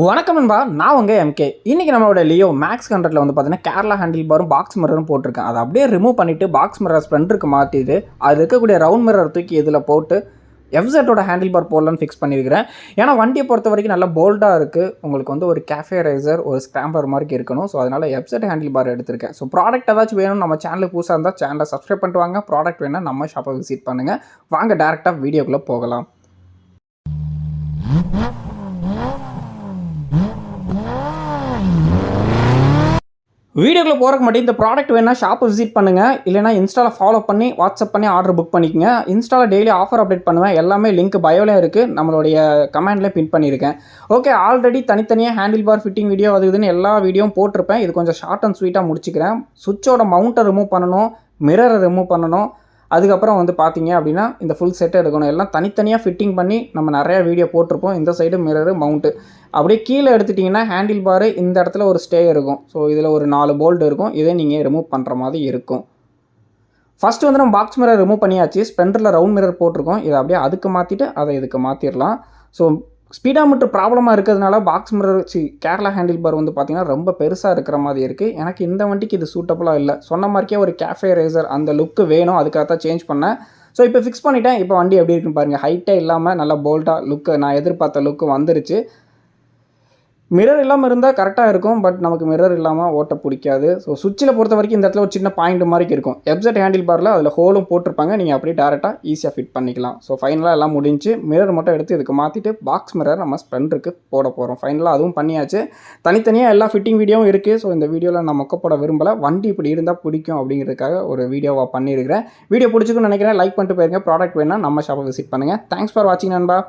வணக்கம் நண்பா, நான் உங்கள் எம்கே. இன்றைக்கி நம்மளோட லியோ மேக்ஸ் 100ல் வந்து பார்த்தீங்கன்னா கேரளா ஹேண்டில் பாரும் பாக்ஸ் மிரரும் போட்டிருக்கேன். அதை அப்படியே ரிமூவ் பண்ணிவிட்டு பாக்ஸ் மிரர் ஸ்ப்ளெண்டருக்கு மாற்றிட்டு அது இருக்கக்கூடிய ரவுண்ட் மிரர் தூக்கி இதில் போட்டு எஃப்செட்டோட ஹேண்டில் பார் போடலான்னு ஃபிக்ஸ் பண்ணியிருக்கிறேன். ஏன்னா வண்டியை பொறுத்த வரைக்கும் நல்லா போல்டாக இருக்குது. உங்களுக்கு வந்து ஒரு கேஃபே ரைசர் ஒரு ஸ்க்ராம்பர் மாதிரி இருக்கணும். ஸோ அதனால் எஃப்செட் ஹேண்டில் பார் எடுத்திருக்கேன். ஸோ ப்ராடக்ட் ஏதாச்சும் வேணும் நம்ம சேனலுக்கு புதுசாக இருந்தால் சேனலை சப்ஸ்கிரைப் பண்ணிட்டு வாங்க. ப்ராடக்ட் வேணால் நம்ம ஷாப்பை விசிட் பண்ணுங்கள். வாங்க டேரெக்டாக வீடியோக்குள்ளே போகலாம். வீடியோக்குள்ளே போகிறக்கு மட்டும் இந்த ப்ராடக்ட் வேணால் ஷாப்பை விசிட் பண்ணுங்கள். இல்லைனா இன்ஸ்டாவில் ஃபாலோ பண்ணி வாட்ஸ்அப் பண்ணி ஆர்டர் புக் பண்ணிக்கங்க. இன்ஸ்டாவில் டெய்லி ஆஃபர் அப்டேட் பண்ணுவேன். எல்லாமே லிங்க் பயோவில் இருக்குது. நம்மளுடைய கமெண்ட்லேயே பின் பண்ணியிருக்கேன். ஓகே, ஆல்ரெடி தனித்தனியாக ஹேண்டில் பார் ஃபிட்டிங் வீடியோ அது இதுன்னு எல்லா வீடியோவும் போட்டிருப்பேன். இது கொஞ்சம் ஷார்ட் அண்ட் ஸ்வீட்டாக முடிச்சுக்கிறேன். சுவிட்சோட மவுண்ட்டை ரிமூவ் பண்ணணும், மிரரை ரிமூவ் பண்ணணும். அதுக்கப்புறம் வந்து பார்த்தீங்க அப்படின்னா இந்த ஃபுல் செட்டை எடுக்கணும். எல்லாம் தனித்தனியாக ஃபிட்டிங் பண்ணி நம்ம நிறையா வீடியோ போட்டிருப்போம். இந்த சைடு மிரரு மவுண்ட்டு அப்படியே கீழே எடுத்துட்டிங்கன்னா ஹேண்டில் பாரு இந்த இடத்துல ஒரு ஸ்டே இருக்கும். ஸோ இதில் ஒரு 4 போல்ட் இருக்கும். இதே நீங்கள் ரிமூவ் பண்ணுற மாதிரி இருக்கும். ஃபஸ்ட்டு வந்து நம்ம பாக்ஸ் மிரர் ரிமூவ் பண்ணியாச்சு. ஸ்பெண்டரில் ரவுண்ட் மிரர் போட்டிருக்கோம். இதை அப்படியே அதுக்கு மாற்றிட்டு அதை இதுக்கு மாற்றிடலாம். ஸோ ஸ்பீடாமீட்டர் ப்ராப்ளமாக இருக்கிறதுனால box mirror Kerala handle bar வந்து பார்த்திங்கன்னா ரொம்ப பெருசாக இருக்கிற மாதிரி இருக்குது. எனக்கு இந்த வண்டிக்கு இது சூட்டபுளாக இல்லை. சொன்ன மாதிரிக்கே ஒரு கேஃபே ரேசர் அந்த லுக்கு வேணும். அதுக்காக தான் சேஞ்ச் பண்ணேன். ஸோ இப்போ ஃபிக்ஸ் பண்ணிவிட்டேன். இப்போ வண்டி எப்படி இருக்குன்னு பாருங்கள். ஹைட்டே இல்லாமல் நல்லா போல்டாக லுக்கு நான் எதிர்பார்த்த லுக்கு வந்துருச்சு. மிரர் இல்லாமல் இருந்தால் கரெக்டாக இருக்கும். பட் நமக்கு மிரர் இல்லாமல் ஓட்ட பிடிக்காது. ஸோ சுவிட்சில் பொறுத்த வரைக்கும் இந்த இடத்துல ஒரு சின்ன பாயிண்ட் மாதிரி இருக்கும். எஃப்செட் ஹேண்டில் பாரில் அதில் ஹோலும் போட்டிருப்பாங்க. நீங்கள் அப்படியே டேரெக்டாக ஈஸியாக ஃபிட் பண்ணிக்கலாம். ஸோ ஃபைனலாக எல்லாம் முடிஞ்சு மிரர் மட்டும் எடுத்து இதுக்கு மாற்றிட்டு பாக்ஸ் மிரர் நம்ம ஸ்ப்ளெண்டருக்கு போட போகிறோம். ஃபைனலாக அதுவும் பண்ணியாச்சு. தனித்தனியாக எல்லா ஃபிட்டிங் வீடியோவும் இருக்குது. ஸோ இந்த வீடியோவில் நான் மொக்க போட விரும்பலை. வண்டி இப்படி இருந்தால் பிடிக்கும் அப்படிங்கிறதுக்காக ஒரு வீடியோவாக பண்ணியிருக்கிறேன். வீடியோ பிடிச்சிக்குன்னு நினைக்கிறேன். லைக் பண்ணிட்டு போயிருங்க. ப்ராடக்ட் வேணால் நம்ம ஷாப்பை விசிட் பண்ணுங்கள். தேங்க்ஸ் ஃபார் வாட்சிங் நண்பா.